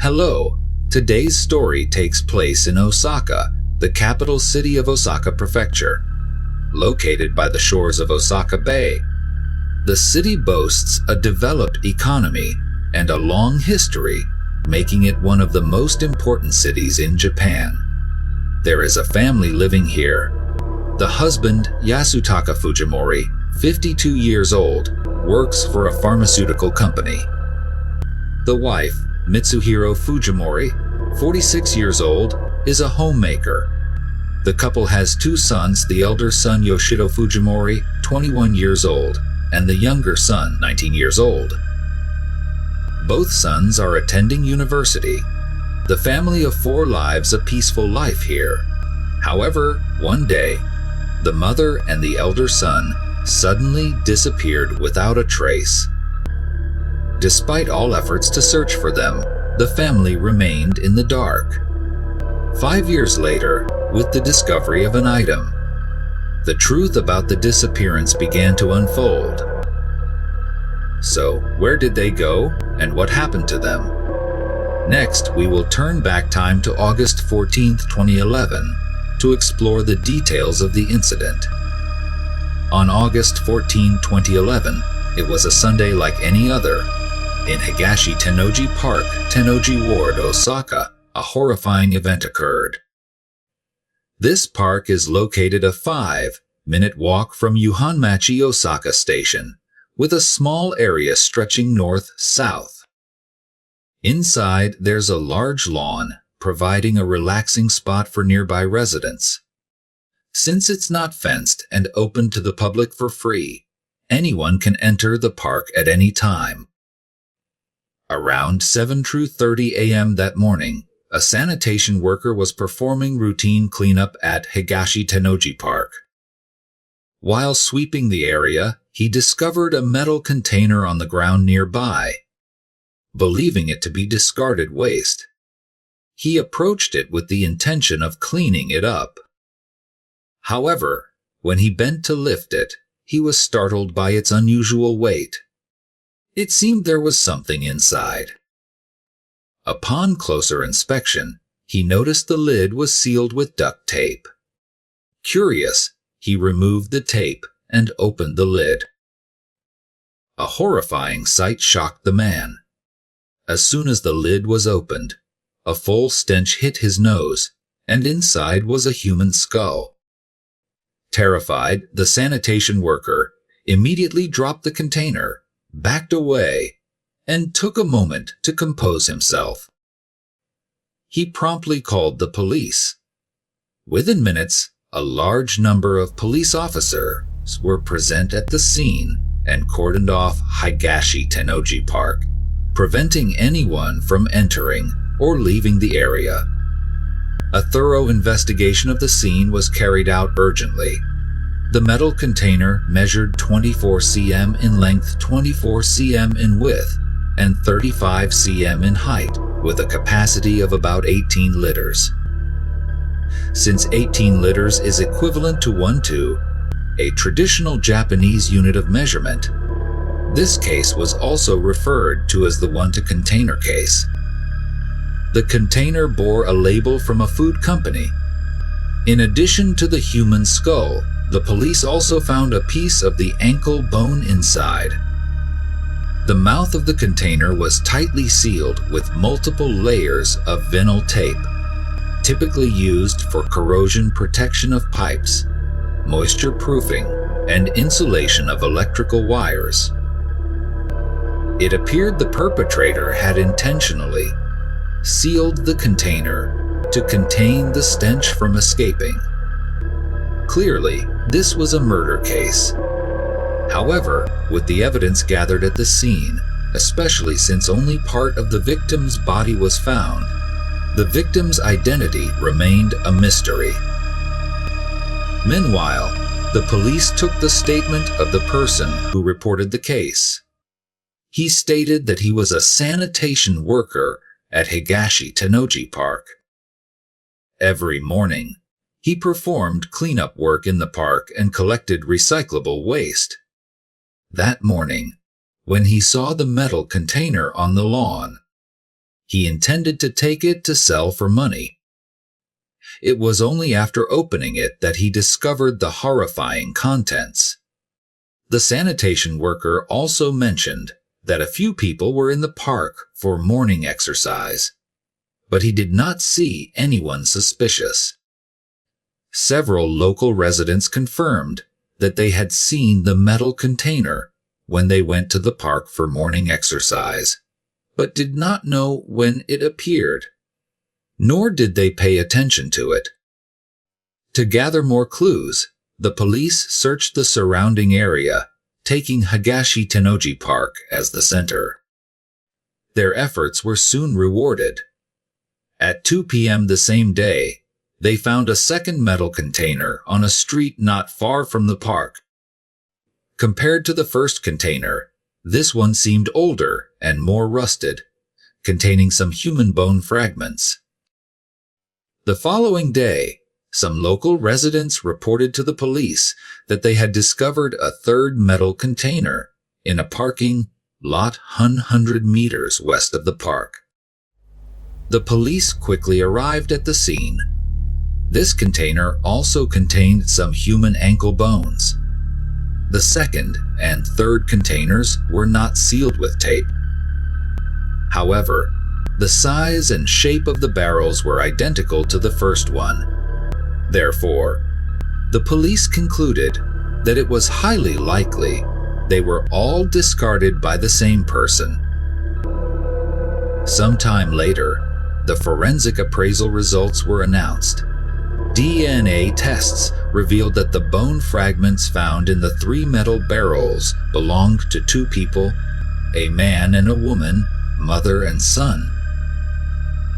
Hello, today's story takes place in Osaka, the capital city of Osaka Prefecture. Located by the shores of Osaka Bay, the city boasts a developed economy and a long history, making it one of the most important cities in Japan. There is a family living here. The husband, Yasutaka Fujimori, 52 years old, works for a pharmaceutical company. The wife, Mitsuhiro Fujimori, 46 years old, is a homemaker. The couple has two sons, the elder son Yoshito Fujimori, 21 years old, and the younger son, 19 years old. Both sons are attending university. The family of four lives a peaceful life here. However, one day, the mother and the elder son suddenly disappeared without a trace. Despite all efforts to search for them, the family remained in the dark. 5 years later, with the discovery of an item, the truth about the disappearance began to unfold. So, where did they go, and what happened to them? Next, we will turn back time to August 14, 2011, to explore the details of the incident. On August 14, 2011, it was a Sunday like any other. In Higashi Tennoji Park, Tennoji Ward, Osaka, a horrifying event occurred. This park is located a 5-minute walk from Yuhanmachi Osaka Station, with a small area stretching north-south. Inside, there's a large lawn, providing a relaxing spot for nearby residents. Since it's not fenced and open to the public for free, anyone can enter the park at any time. Around 7:30 a.m. that morning, a sanitation worker was performing routine cleanup at Higashi Tennoji Park. While sweeping the area, he discovered a metal container on the ground nearby. Believing it to be discarded waste, he approached it with the intention of cleaning it up. However, when he bent to lift it, he was startled by its unusual weight. It seemed there was something inside. Upon closer inspection, he noticed the lid was sealed with duct tape. Curious, he removed the tape and opened the lid. A horrifying sight shocked the man. As soon as the lid was opened, a foul stench hit his nose, and inside was a human skull. Terrified, the sanitation worker immediately dropped the container, backed away, and took a moment to compose himself. He promptly called the police. Within minutes, a large number of police officers were present at the scene and cordoned off Higashi Tennoji Park, preventing anyone from entering or leaving the area. A thorough investigation of the scene was carried out urgently. The metal container measured 24 cm in length, 24 cm in width, and 35 cm in height, with a capacity of about 18 liters. Since 18 liters is equivalent to 1/2, a traditional Japanese unit of measurement, this case was also referred to as the 1-to container case. The container bore a label from a food company. In addition to the human skull, the police also found a piece of the ankle bone inside. The mouth of the container was tightly sealed with multiple layers of vinyl tape, typically used for corrosion protection of pipes, moisture proofing, and insulation of electrical wires. It appeared the perpetrator had intentionally sealed the container to contain the stench from escaping. Clearly, this was a murder case. However, with the evidence gathered at the scene, especially since only part of the victim's body was found, the victim's identity remained a mystery. Meanwhile, the police took the statement of the person who reported the case. He stated that he was a sanitation worker at Higashi Tennoji Park. Every morning, he performed cleanup work in the park and collected recyclable waste. That morning, when he saw the metal container on the lawn, He intended to take it to sell for money. It was only after opening it that he discovered the horrifying contents. The sanitation worker also mentioned that a few people were in the park for morning exercise, but he did not see anyone suspicious. Several local residents confirmed that they had seen the metal container when they went to the park for morning exercise, but did not know when it appeared, nor did they pay attention to it. To gather more clues, the police searched the surrounding area, taking Higashi Tennoji Park as the center. Their efforts were soon rewarded. At 2 p.m. the same day, they found a second metal container on a street not far from the park. Compared to the first container, this one seemed older and more rusted, containing some human bone fragments. The following day, some local residents reported to the police that they had discovered a third metal container in a parking lot 100 meters west of the park. The police quickly arrived at the scene. This container also contained some human ankle bones. The second and third containers were not sealed with tape. However, the size and shape of the barrels were identical to the first one. Therefore, the police concluded that it was highly likely they were all discarded by the same person. Sometime later, the forensic appraisal results were announced. DNA tests revealed that the bone fragments found in the 3 metal barrels belonged to 2 people, a man and a woman, mother and son.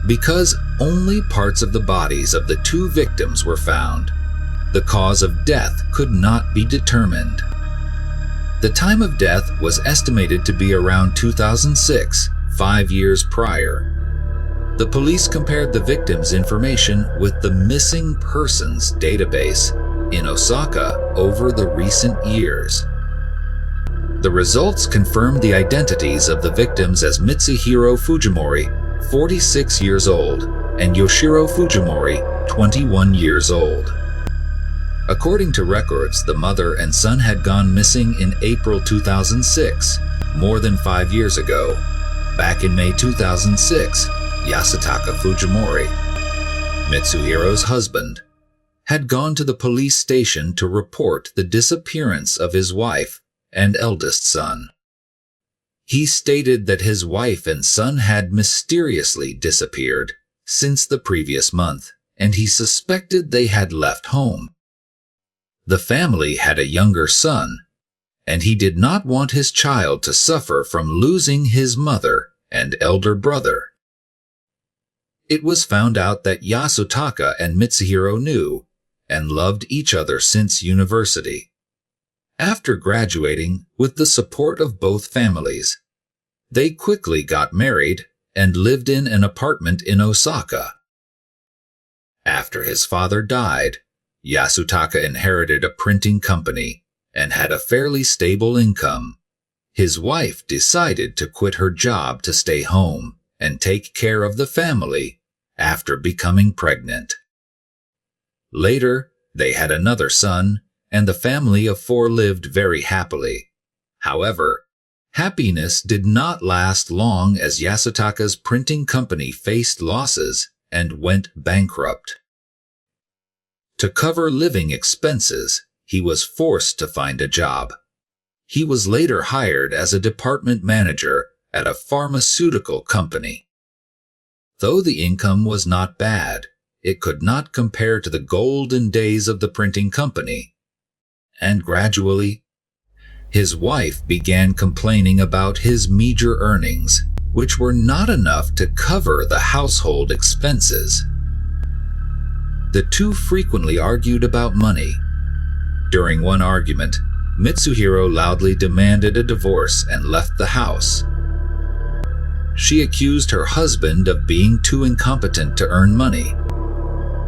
Because only parts of the bodies of the 2 victims were found, the cause of death could not be determined. The time of death was estimated to be around 2006, 5 years prior. The police compared the victims' information with the missing persons database in Osaka over the recent years. The results confirmed the identities of the victims as Mitsuhiro Fujimori, 46 years old, and Yoshiro Fujimori, 21 years old. According to records, the mother and son had gone missing in April 2006, more than 5 years ago. Back in May 2006, Yasutaka Fujimori, Mitsuhiro's husband, had gone to the police station to report the disappearance of his wife and eldest son. He stated that his wife and son had mysteriously disappeared since the previous month, and he suspected they had left home. The family had a younger son, and he did not want his child to suffer from losing his mother and elder brother. It was found out that Yasutaka and Mitsuhiro knew and loved each other since university. After graduating with the support of both families, they quickly got married and lived in an apartment in Osaka. After his father died, Yasutaka inherited a printing company and had a fairly stable income. His wife decided to quit her job to stay home and take care of the family after becoming pregnant. Later, they had another son, and the family of 4 lived very happily. However, happiness did not last long as Yasutaka's printing company faced losses and went bankrupt. To cover living expenses, he was forced to find a job. He was later hired as a department manager at a pharmaceutical company. Though the income was not bad, it could not compare to the golden days of the printing company. And gradually, his wife began complaining about his meager earnings, which were not enough to cover the household expenses. The two frequently argued about money. During one argument, Mitsuhiro loudly demanded a divorce and left the house. She accused her husband of being too incompetent to earn money.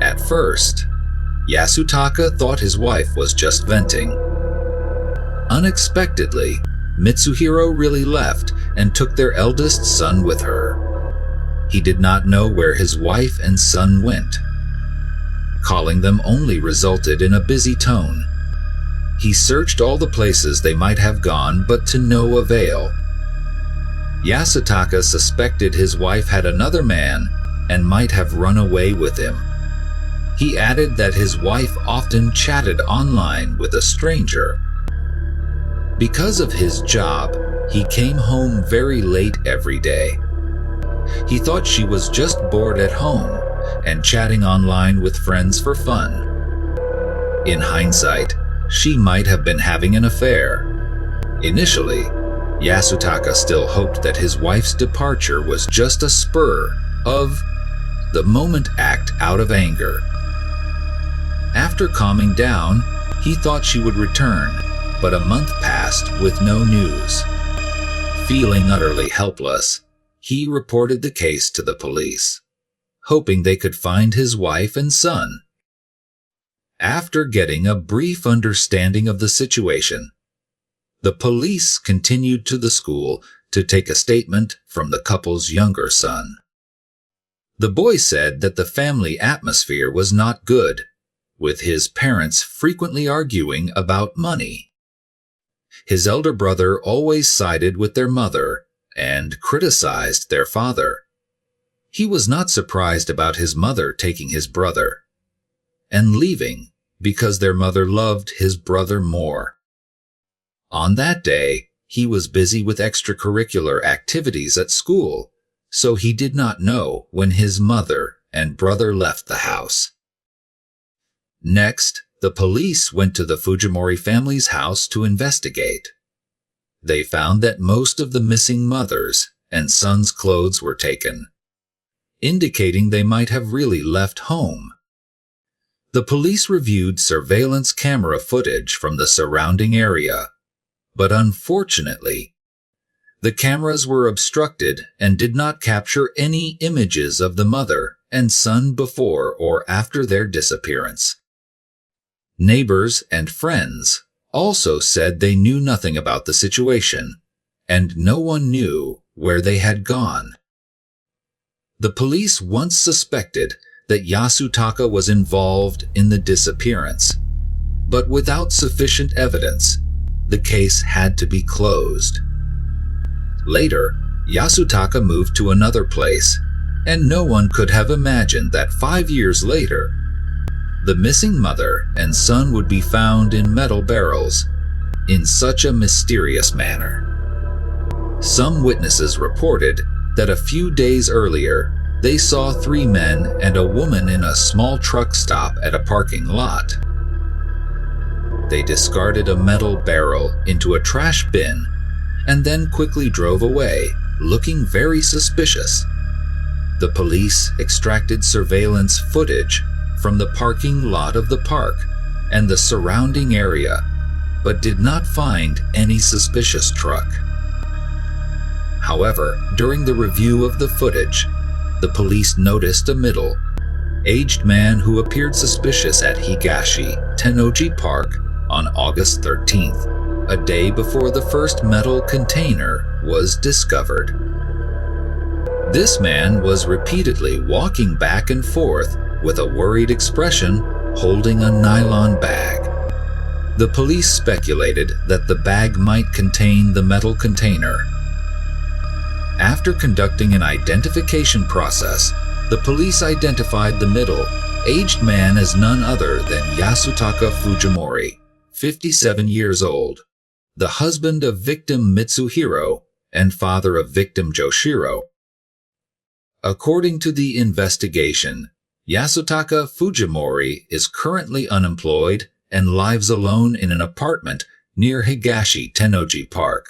At first, Yasutaka thought his wife was just venting. Unexpectedly, Mitsuhiro really left and took their eldest son with her. He did not know where his wife and son went. Calling them only resulted in a busy tone. He searched all the places they might have gone, but to no avail. Yasutaka suspected his wife had another man and might have run away with him. He added that his wife often chatted online with a stranger. Because of his job, he came home very late every day. He thought she was just bored at home and chatting online with friends for fun. In hindsight, she might have been having an affair. Initially, Yasutaka still hoped that his wife's departure was just a spur of the moment act out of anger. After calming down, he thought she would return, but a month passed with no news. Feeling utterly helpless, he reported the case to the police, hoping they could find his wife and son. After getting a brief understanding of the situation, the police continued to the school to take a statement from the couple's younger son. The boy said that the family atmosphere was not good, with his parents frequently arguing about money. His elder brother always sided with their mother and criticized their father. He was not surprised about his mother taking his brother and leaving because their mother loved his brother more. On that day, he was busy with extracurricular activities at school, so he did not know when his mother and brother left the house. Next, the police went to the Fujimori family's house to investigate. They found that most of the missing mother's and son's clothes were taken, indicating they might have really left home. The police reviewed surveillance camera footage from the surrounding area, but unfortunately, the cameras were obstructed and did not capture any images of the mother and son before or after their disappearance. Neighbors and friends also said they knew nothing about the situation, and no one knew where they had gone. The police once suspected that Yasutaka was involved in the disappearance, but without sufficient evidence, the case had to be closed. Later, Yasutaka moved to another place, and no one could have imagined that 5 years later, the missing mother and son would be found in metal barrels in such a mysterious manner. Some witnesses reported that a few days earlier, they saw 3 men and a woman in a small truck stop at a parking lot. They discarded a metal barrel into a trash bin and then quickly drove away, looking very suspicious. The police extracted surveillance footage from the parking lot of the park and the surrounding area, but did not find any suspicious truck. However, during the review of the footage, the police noticed a middle-aged man who appeared suspicious at Higashi Tennoji Park on August 13th, a day before the first metal container was discovered. This man was repeatedly walking back and forth with a worried expression, holding a nylon bag. The police speculated that the bag might contain the metal container. After conducting an identification process, the police identified the middle-aged man as none other than Yasutaka Fujimori, 57 years old, the husband of victim Mitsuhiro and father of victim Joshiro. According to the investigation, Yasutaka Fujimori is currently unemployed and lives alone in an apartment near Higashi Tennoji Park.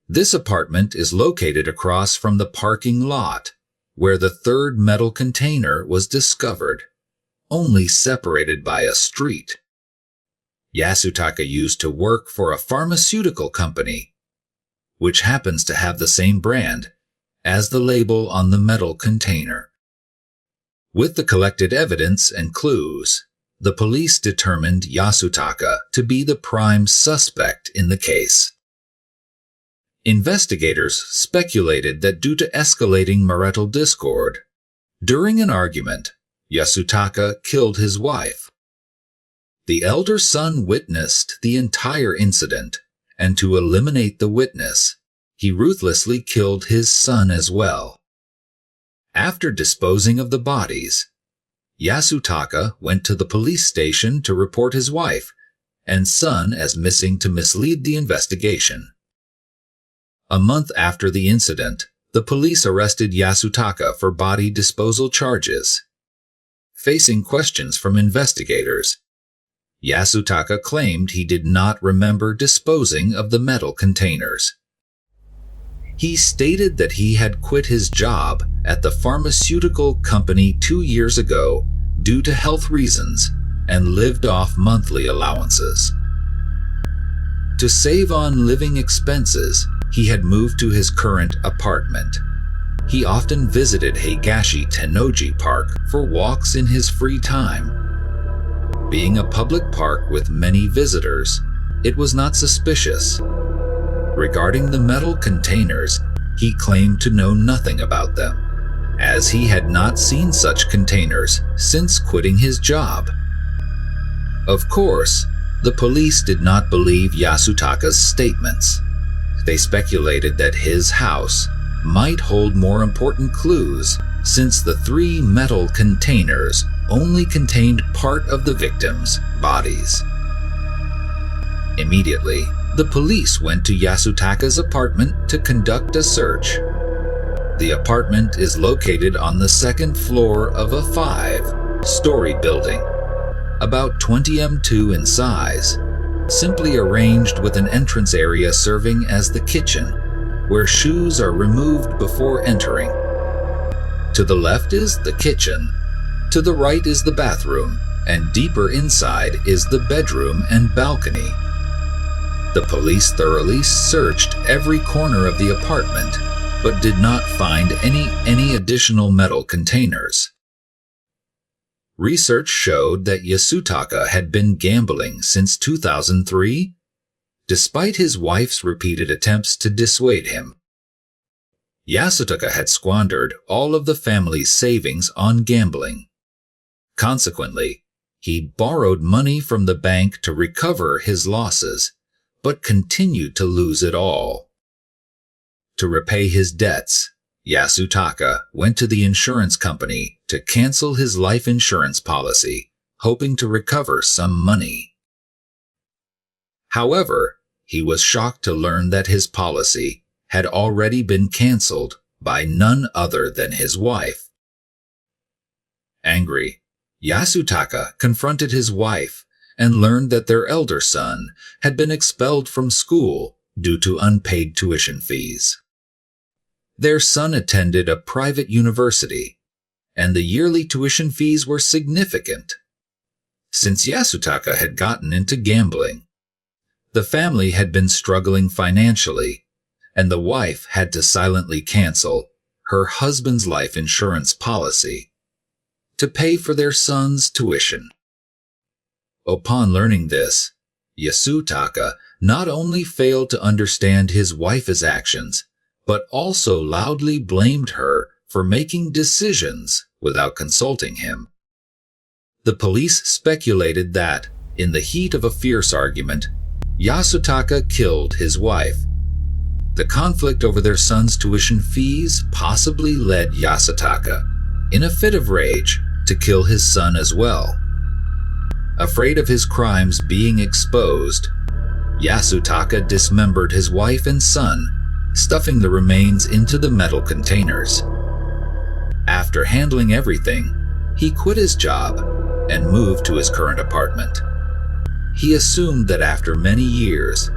This apartment is located across from the parking lot, where the third metal container was discovered, only separated by a street. Yasutaka used to work for a pharmaceutical company, which happens to have the same brand as the label on the metal container. With the collected evidence and clues, the police determined Yasutaka to be the prime suspect in the case. Investigators speculated that due to escalating marital discord, during an argument, Yasutaka killed his wife. The elder son witnessed the entire incident, and to eliminate the witness, he ruthlessly killed his son as well. After disposing of the bodies, Yasutaka went to the police station to report his wife and son as missing to mislead the investigation. A month after the incident, the police arrested Yasutaka for body disposal charges. Facing questions from investigators, Yasutaka claimed he did not remember disposing of the metal containers. He stated that he had quit his job at the pharmaceutical company 2 years ago due to health reasons and lived off monthly allowances. To save on living expenses, he had moved to his current apartment. He often visited Higashi Tennoji Park for walks in his free time. Being a public park with many visitors, it was not suspicious. Regarding the metal containers, he claimed to know nothing about them, as he had not seen such containers since quitting his job. Of course, the police did not believe Yasutaka's statements. They speculated that his house might hold more important clues since the 3 metal containers only contained part of the victims' bodies. Immediately, the police went to Yasutaka's apartment to conduct a search. The apartment is located on the 2nd floor of a 5-story building, about 20 m2 in size, simply arranged with an entrance area serving as the kitchen, where shoes are removed before entering. To the left is the kitchen, to the right is the bathroom, and deeper inside is the bedroom and balcony. The police thoroughly searched every corner of the apartment, but did not find any additional metal containers. Research showed that Yasutaka had been gambling since 2003, despite his wife's repeated attempts to dissuade him. Yasutaka had squandered all of the family's savings on gambling. Consequently, he borrowed money from the bank to recover his losses, but continued to lose it all. To repay his debts, Yasutaka went to the insurance company to cancel his life insurance policy, hoping to recover some money. However, he was shocked to learn that his policy had already been canceled by none other than his wife. Angry, Yasutaka confronted his wife and learned that their elder son had been expelled from school due to unpaid tuition fees. Their son attended a private university, and the yearly tuition fees were significant. Since Yasutaka had gotten into gambling, the family had been struggling financially, and the wife had to silently cancel her husband's life insurance policy to pay for their son's tuition. Upon learning this, Yasutaka not only failed to understand his wife's actions, but also loudly blamed her for making decisions without consulting him. The police speculated that, in the heat of a fierce argument, Yasutaka killed his wife. The conflict over their son's tuition fees possibly led Yasutaka, in a fit of rage, to kill his son as well. Afraid of his crimes being exposed, Yasutaka dismembered his wife and son, stuffing the remains into the metal containers. After handling everything, he quit his job and moved to his current apartment. He assumed that after many years,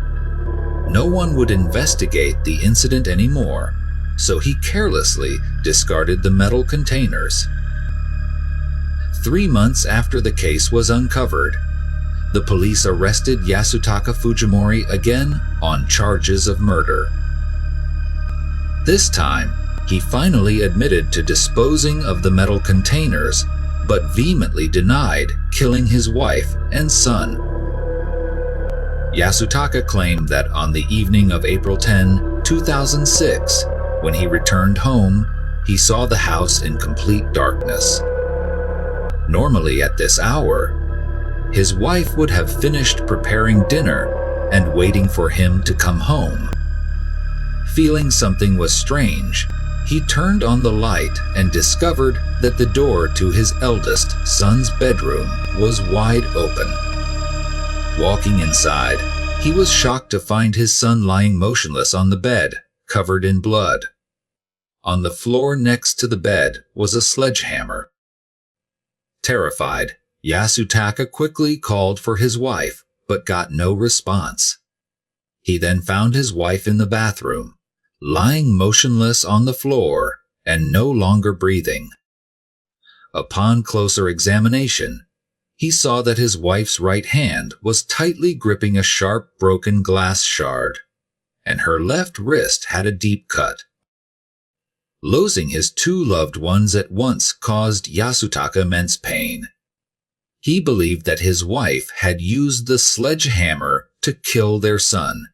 no one would investigate the incident anymore, so he carelessly discarded the metal containers. 3 months after the case was uncovered, the police arrested Yasutaka Fujimori again on charges of murder. This time, he finally admitted to disposing of the metal containers, but vehemently denied killing his wife and son. Yasutaka claimed that on the evening of April 10, 2006. When he returned home, he saw the house in complete darkness. Normally at this hour, his wife would have finished preparing dinner and waiting for him to come home. Feeling something was strange, he turned on the light and discovered that the door to his eldest son's bedroom was wide open. Walking inside, he was shocked to find his son lying motionless on the bed, covered in blood. On the floor next to the bed was a sledgehammer. Terrified, Yasutaka quickly called for his wife, but got no response. He then found his wife in the bathroom, lying motionless on the floor and no longer breathing. Upon closer examination, he saw that his wife's right hand was tightly gripping a sharp broken glass shard, and her left wrist had a deep cut. Losing his two loved ones at once caused Yasutaka immense pain. He believed that his wife had used the sledgehammer to kill their son,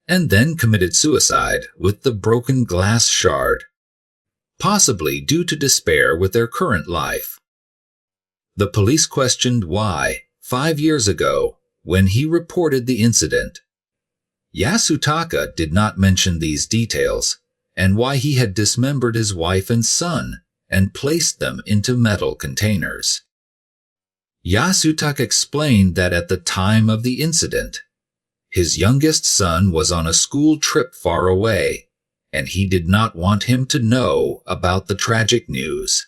and then committed suicide with the broken glass shard, possibly due to despair with their current life. The police questioned why, 5 years ago, when he reported the incident, Yasutaka did not mention these details, and why he had dismembered his wife and son and placed them into metal containers. Yasutaka explained that at the time of the incident, his youngest son was on a school trip far away, and he did not want him to know about the tragic news.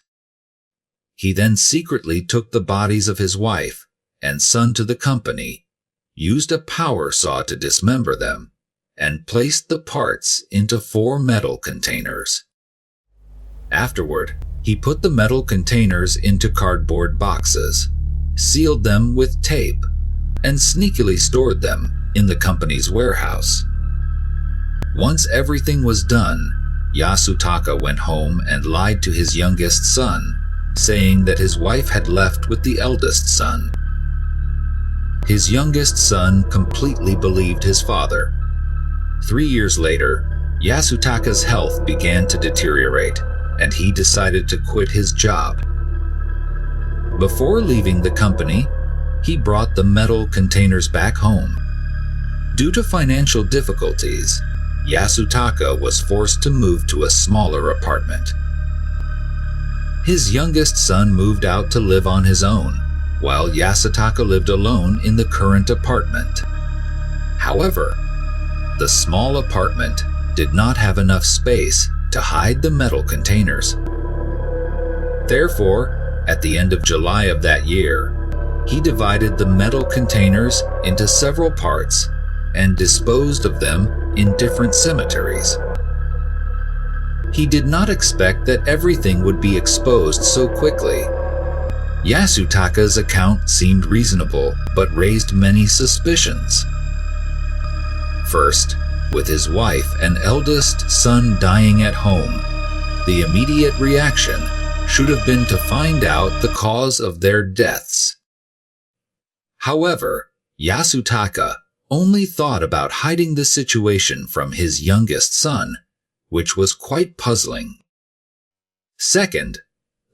He then secretly took the bodies of his wife and son to the company, used a power saw to dismember them, and placed the parts into 4 metal containers. Afterward, he put the metal containers into cardboard boxes, sealed them with tape, and sneakily stored them in the company's warehouse. Once everything was done, Yasutaka went home and lied to his youngest son, saying that his wife had left with the eldest son. His youngest son completely believed his father. 3 years later, Yasutaka's health began to deteriorate, and he decided to quit his job. Before leaving the company, he brought the metal containers back home. Due to financial difficulties, Yasutaka was forced to move to a smaller apartment. His youngest son moved out to live on his own, while Yasutaka lived alone in the current apartment. However, the small apartment did not have enough space to hide the metal containers. Therefore, at the end of July of that year, he divided the metal containers into several parts and disposed of them in different cemeteries. He did not expect that everything would be exposed so quickly. Yasutaka's account seemed reasonable, but raised many suspicions. First, with his wife and eldest son dying at home, the immediate reaction should have been to find out the cause of their deaths. However, Yasutaka only thought about hiding the situation from his youngest son, which was quite puzzling. Second,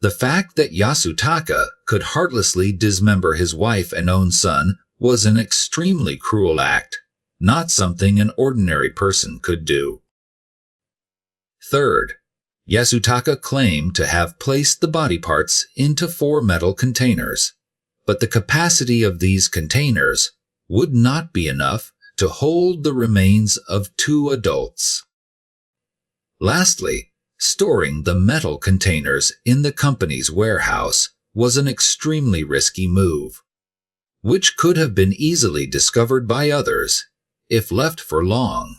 the fact that Yasutaka could heartlessly dismember his wife and own son was an extremely cruel act, not something an ordinary person could do. Third, Yasutaka claimed to have placed the body parts into 4 metal containers, but the capacity of these containers would not be enough to hold the remains of 2 adults. Lastly, storing the metal containers in the company's warehouse was an extremely risky move, which could have been easily discovered by others if left for long.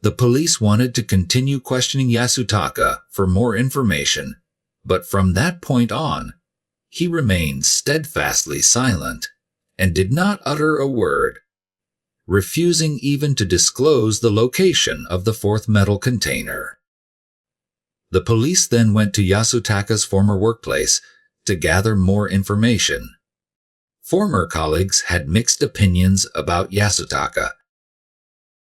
The police wanted to continue questioning Yasutaka for more information, but from that point on, he remained steadfastly silent and did not utter a word, refusing even to disclose the location of the 4th metal container. The police then went to Yasutaka's former workplace to gather more information. Former colleagues had mixed opinions about Yasutaka.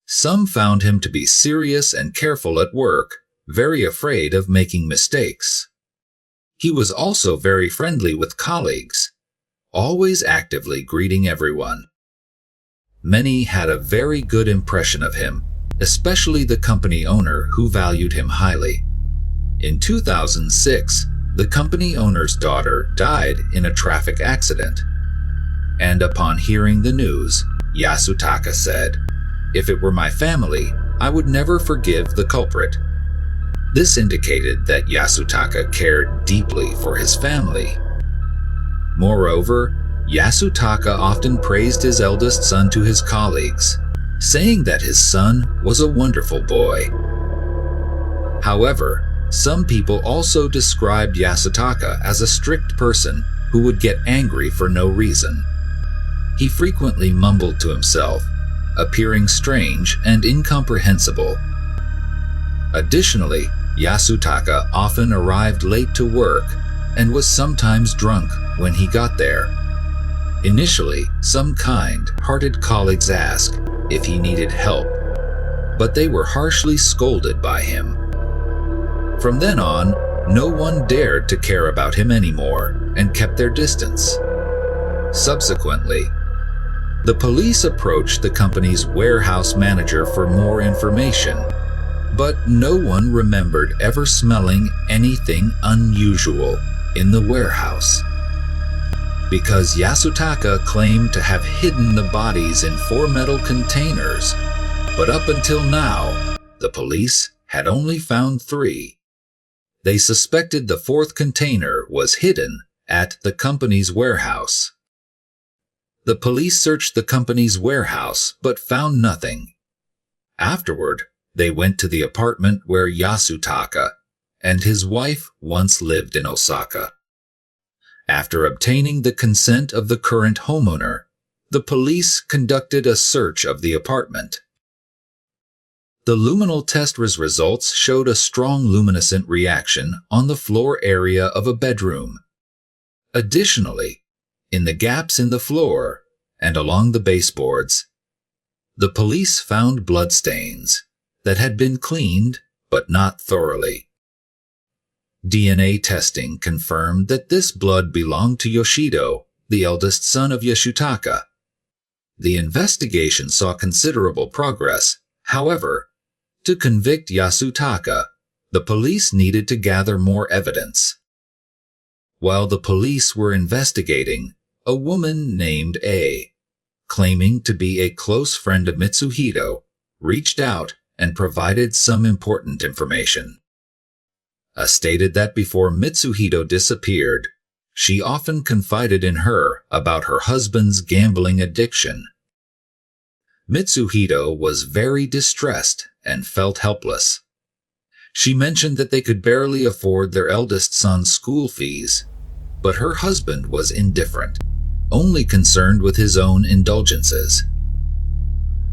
Some found him to be serious and careful at work, very afraid of making mistakes. He was also very friendly with colleagues, always actively greeting everyone. Many had a very good impression of him, especially the company owner who valued him highly. In 2006, the company owner's daughter died in a traffic accident. And upon hearing the news, Yasutaka said, "If it were my family, I would never forgive the culprit." This indicated that Yasutaka cared deeply for his family. Moreover, Yasutaka often praised his eldest son to his colleagues, saying that his son was a wonderful boy. However, some people also described Yasutaka as a strict person who would get angry for no reason. He frequently mumbled to himself, appearing strange and incomprehensible. Additionally, Yasutaka often arrived late to work and was sometimes drunk when he got there. Initially, some kind-hearted colleagues asked if he needed help, but they were harshly scolded by him. From then on, no one dared to care about him anymore and kept their distance. Subsequently, the police approached the company's warehouse manager for more information, but no one remembered ever smelling anything unusual in the warehouse. Because Yasutaka claimed to have hidden the bodies in 4 metal containers, but up until now, the police had only found 3. They suspected the 4th container was hidden at the company's warehouse. The police searched the company's warehouse but found nothing. Afterward, they went to the apartment where Yasutaka and his wife once lived in Osaka. After obtaining the consent of the current homeowner, the police conducted a search of the apartment. The luminol test results showed a strong luminescent reaction on the floor area of a bedroom. Additionally, in the gaps in the floor and along the baseboards, the police found bloodstains that had been cleaned but not thoroughly. DNA testing confirmed that this blood belonged to Yoshido, the eldest son of Yasutaka. The investigation saw considerable progress. However, to convict Yasutaka, the police needed to gather more evidence. While the police were investigating, a woman named A, claiming to be a close friend of Mitsuhito, reached out and provided some important information. A stated that before Mitsuhito disappeared, she often confided in her about her husband's gambling addiction. Mitsuhito was very distressed and felt helpless. She mentioned that they could barely afford their eldest son's school fees, but her husband was indifferent, only concerned with his own indulgences.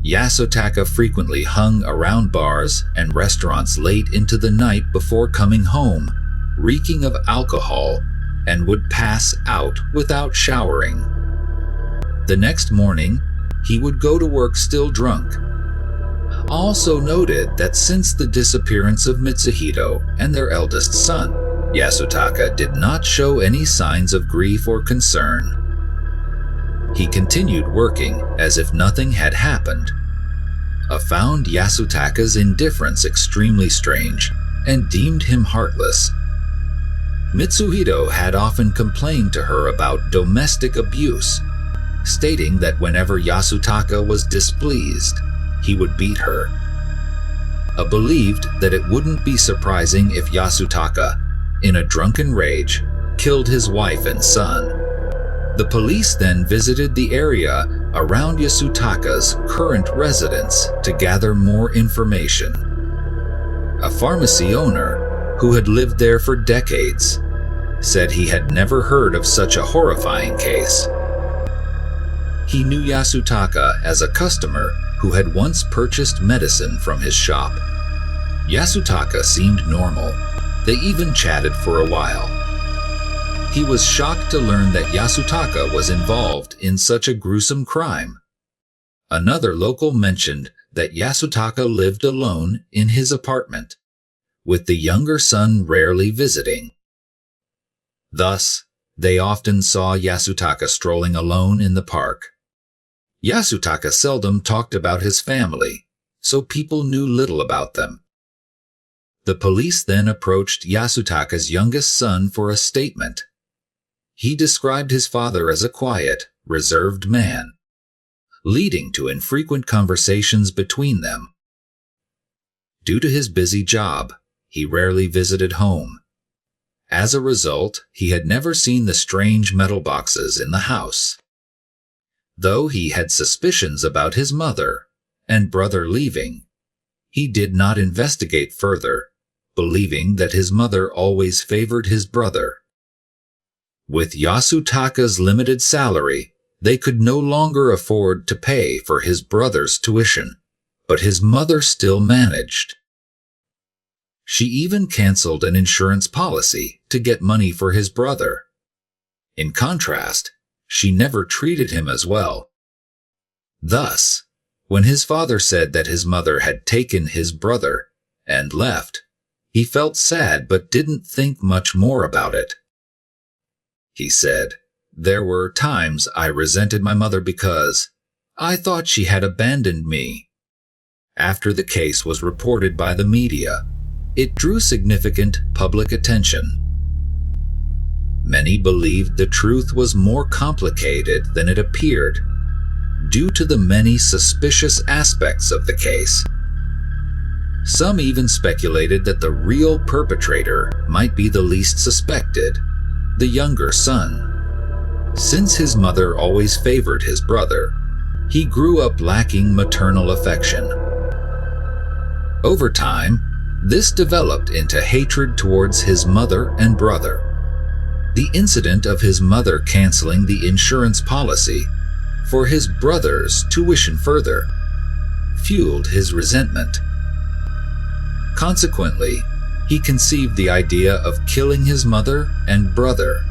Yasutaka frequently hung around bars and restaurants late into the night before coming home, reeking of alcohol, and would pass out without showering. The next morning, he would go to work still drunk. Also noted that since the disappearance of Mitsuhito and their eldest son, Yasutaka did not show any signs of grief or concern. He continued working as if nothing had happened. I found Yasutaka's indifference extremely strange and deemed him heartless. Mitsuhito had often complained to her about domestic abuse, stating that whenever Yasutaka was displeased, he would beat her. I believed that it wouldn't be surprising if Yasutaka, in a drunken rage, killed his wife and son. The police then visited the area around Yasutaka's current residence to gather more information. A pharmacy owner, who had lived there for decades, said he had never heard of such a horrifying case. He knew Yasutaka as a customer who had once purchased medicine from his shop. Yasutaka seemed normal. They even chatted for a while. He was shocked to learn that Yasutaka was involved in such a gruesome crime. Another local mentioned that Yasutaka lived alone in his apartment, with the younger son rarely visiting. Thus, they often saw Yasutaka strolling alone in the park. Yasutaka seldom talked about his family, so people knew little about them. The police then approached Yasutaka's youngest son for a statement. He described his father as a quiet, reserved man, leading to infrequent conversations between them. Due to his busy job, he rarely visited home. As a result, he had never seen the strange metal boxes in the house. Though he had suspicions about his mother and brother leaving, he did not investigate further, believing that his mother always favored his brother. With Yasutaka's limited salary, they could no longer afford to pay for his brother's tuition, but his mother still managed. She even canceled an insurance policy to get money for his brother. In contrast, she never treated him as well. Thus, when his father said that his mother had taken his brother and left, he felt sad but didn't think much more about it. He said, "There were times I resented my mother because I thought she had abandoned me." After the case was reported by the media, it drew significant public attention. Many believed the truth was more complicated than it appeared, due to the many suspicious aspects of the case. Some even speculated that the real perpetrator might be the least suspected, the younger son. Since his mother always favored his brother, he grew up lacking maternal affection. Over time, this developed into hatred towards his mother and brother. The incident of his mother canceling the insurance policy for his brother's tuition further fueled his resentment. Consequently, he conceived the idea of killing his mother and brother.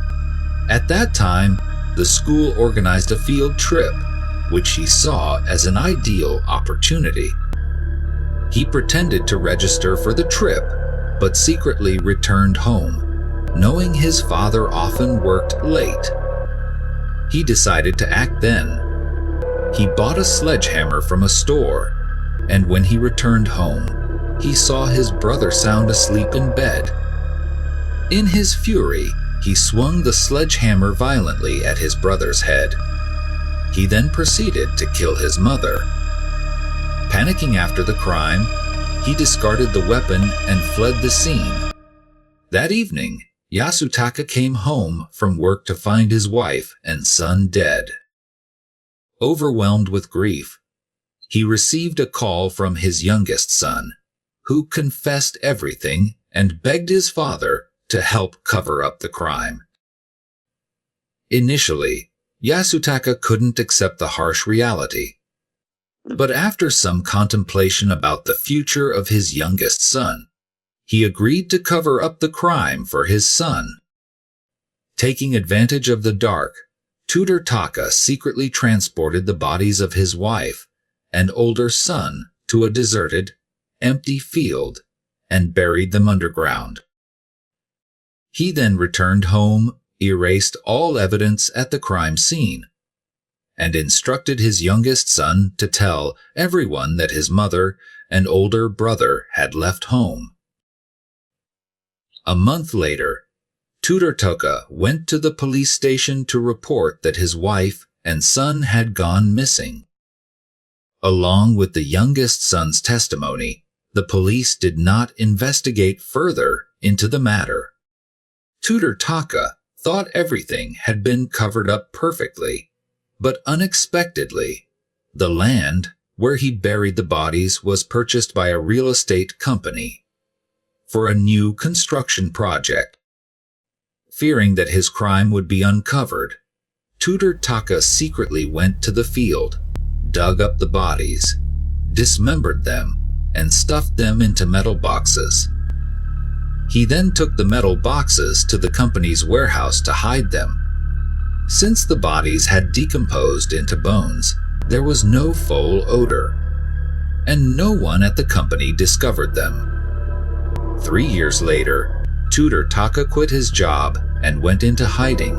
At that time, the school organized a field trip, which he saw as an ideal opportunity. He pretended to register for the trip, but secretly returned home, knowing his father often worked late. He decided to act then. He bought a sledgehammer from a store, and when he returned home, he saw his brother sound asleep in bed. In his fury, he swung the sledgehammer violently at his brother's head. He then proceeded to kill his mother. Panicking after the crime, he discarded the weapon and fled the scene. That evening, Yasutaka came home from work to find his wife and son dead. Overwhelmed with grief, he received a call from his youngest son, who confessed everything and begged his father to help cover up the crime. Initially, Yasutaka couldn't accept the harsh reality. But after some contemplation about the future of his youngest son, he agreed to cover up the crime for his son. Taking advantage of the dark, Tutor Taka secretly transported the bodies of his wife and older son to a deserted, empty field and buried them underground. He then returned home, erased all evidence at the crime scene, and instructed his youngest son to tell everyone that his mother and older brother had left home. A month later, Tutor Taka went to the police station to report that his wife and son had gone missing. Along with the youngest son's testimony, the police did not investigate further into the matter. Tutor Taka thought everything had been covered up perfectly, but unexpectedly, the land where he buried the bodies was purchased by a real estate company for a new construction project. Fearing that his crime would be uncovered, Tutor Taka secretly went to the field, dug up the bodies, dismembered them, and stuffed them into metal boxes. He then took the metal boxes to the company's warehouse to hide them. Since the bodies had decomposed into bones, there was no foul odor. and no one at the company discovered them. 3 years later, Tutor Taka quit his job and went into hiding.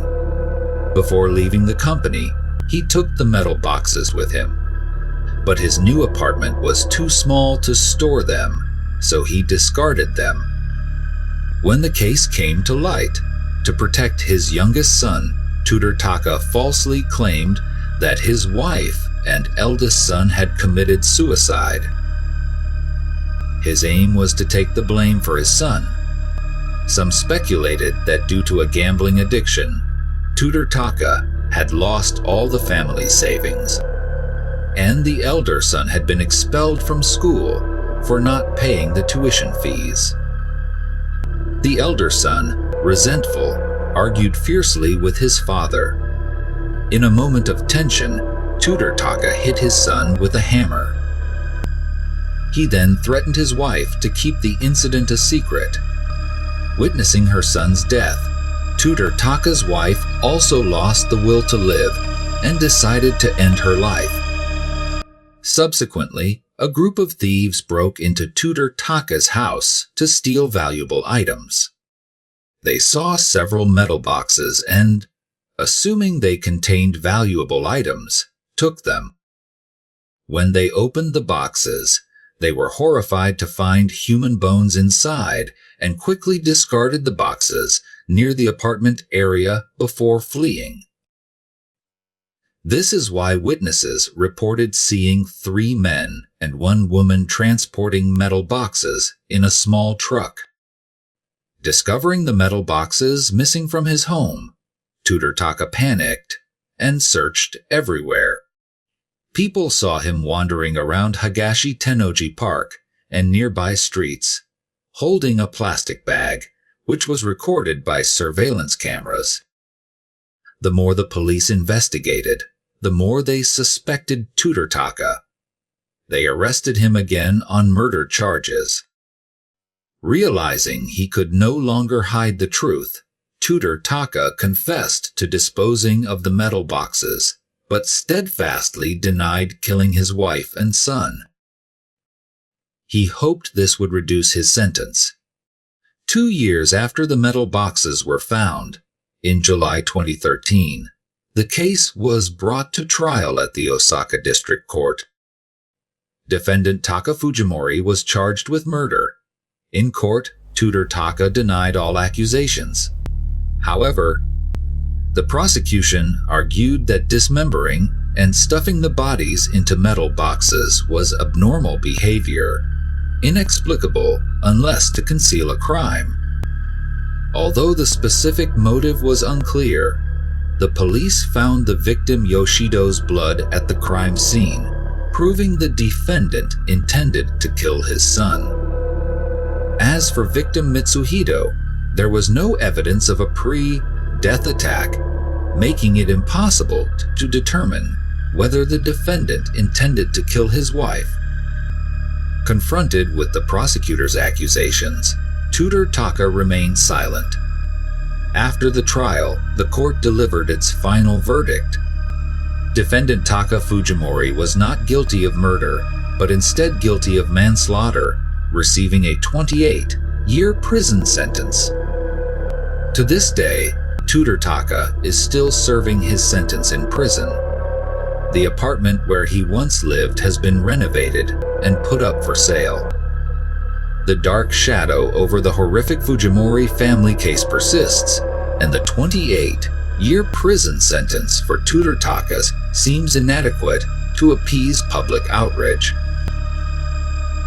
Before leaving the company, he took the metal boxes with him. But his new apartment was too small to store them, so he discarded them. When the case came to light, to protect his youngest son, Tutor Taka falsely claimed that his wife and eldest son had committed suicide. His aim was to take the blame for his son. Some speculated that due to a gambling addiction, Tutor Taka had lost all the family's savings, and the elder son had been expelled from school for not paying the tuition fees. The elder son, resentful, argued fiercely with his father. In a moment of tension, Tutor Taka hit his son with a hammer. He then threatened his wife to keep the incident a secret. Witnessing her son's death, Tutor Taka's wife also lost the will to live and decided to end her life. Subsequently, a group of thieves broke into Tutor Taka's house to steal valuable items. They saw several metal boxes and, assuming they contained valuable items, took them. When they opened the boxes, they were horrified to find human bones inside and quickly discarded the boxes near the apartment area before fleeing. This is why witnesses reported seeing 3 men and 1 woman transporting metal boxes in a small truck. Discovering the metal boxes missing from his home, Tutor Taka panicked and searched everywhere. People saw him wandering around Higashi Tennoji Park and nearby streets, holding a plastic bag, which was recorded by surveillance cameras. The more the police investigated, the more they suspected Tutor Taka. They arrested him again on murder charges. Realizing he could no longer hide the truth, Tutor Taka confessed to disposing of the metal boxes, but steadfastly denied killing his wife and son. He hoped this would reduce his sentence. 2 years after the metal boxes were found, in July 2013, the case was brought to trial at the Osaka District Court. Defendant Taka Fujimori was charged with murder. In court, Tutor Taka denied all accusations. However, the prosecution argued that dismembering and stuffing the bodies into metal boxes was abnormal behavior, inexplicable unless to conceal a crime. Although the specific motive was unclear, the police found the victim Yoshido's blood at the crime scene, proving the defendant intended to kill his son. As for victim Mitsuhito, there was no evidence of a pre-death attack, making it impossible to determine whether the defendant intended to kill his wife. Confronted with the prosecutor's accusations, Tutor Taka remained silent. After the trial, the court delivered its final verdict. Defendant Taka Fujimori was not guilty of murder, but instead guilty of manslaughter, receiving a 28-year prison sentence. To this day, Tutor Taka is still serving his sentence in prison. The apartment where he once lived has been renovated and put up for sale. The dark shadow over the horrific Fujimori family case persists, and the 28-year prison sentence for Tutor Taka seems inadequate to appease public outrage.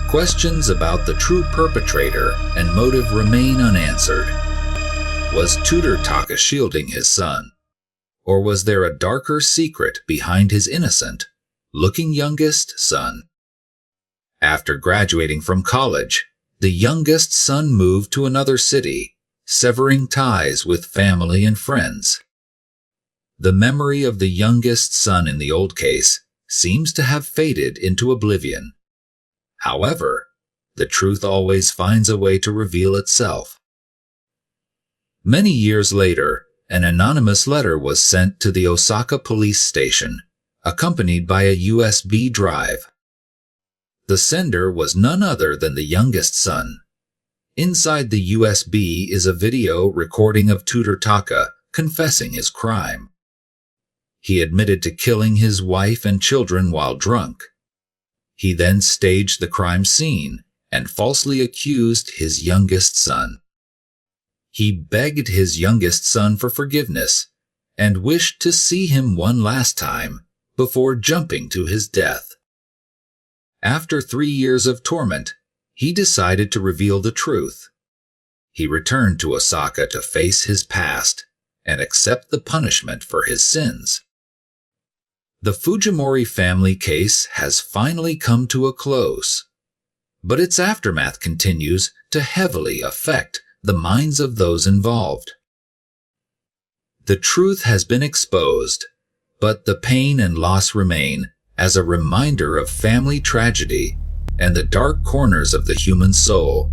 Questions about the true perpetrator and motive remain unanswered. Was Tutor Taka shielding his son? Or was there a darker secret behind his innocent-looking youngest son? After graduating from college, the youngest son moved to another city, severing ties with family and friends. The memory of the youngest son in the old case seems to have faded into oblivion. However, the truth always finds a way to reveal itself. Many years later, an anonymous letter was sent to the Osaka police station, accompanied by a USB drive. The sender was none other than the youngest son. Inside the USB is a video recording of Tutor Taka confessing his crime. He admitted to killing his wife and children while drunk. He then staged the crime scene and falsely accused his youngest son. He begged his youngest son for forgiveness and wished to see him one last time before jumping to his death. After 3 years of torment, he decided to reveal the truth. He returned to Osaka to face his past and accept the punishment for his sins. The Fujimori family case has finally come to a close, but its aftermath continues to heavily affect the minds of those involved. The truth has been exposed, but the pain and loss remain as a reminder of family tragedy and the dark corners of the human soul.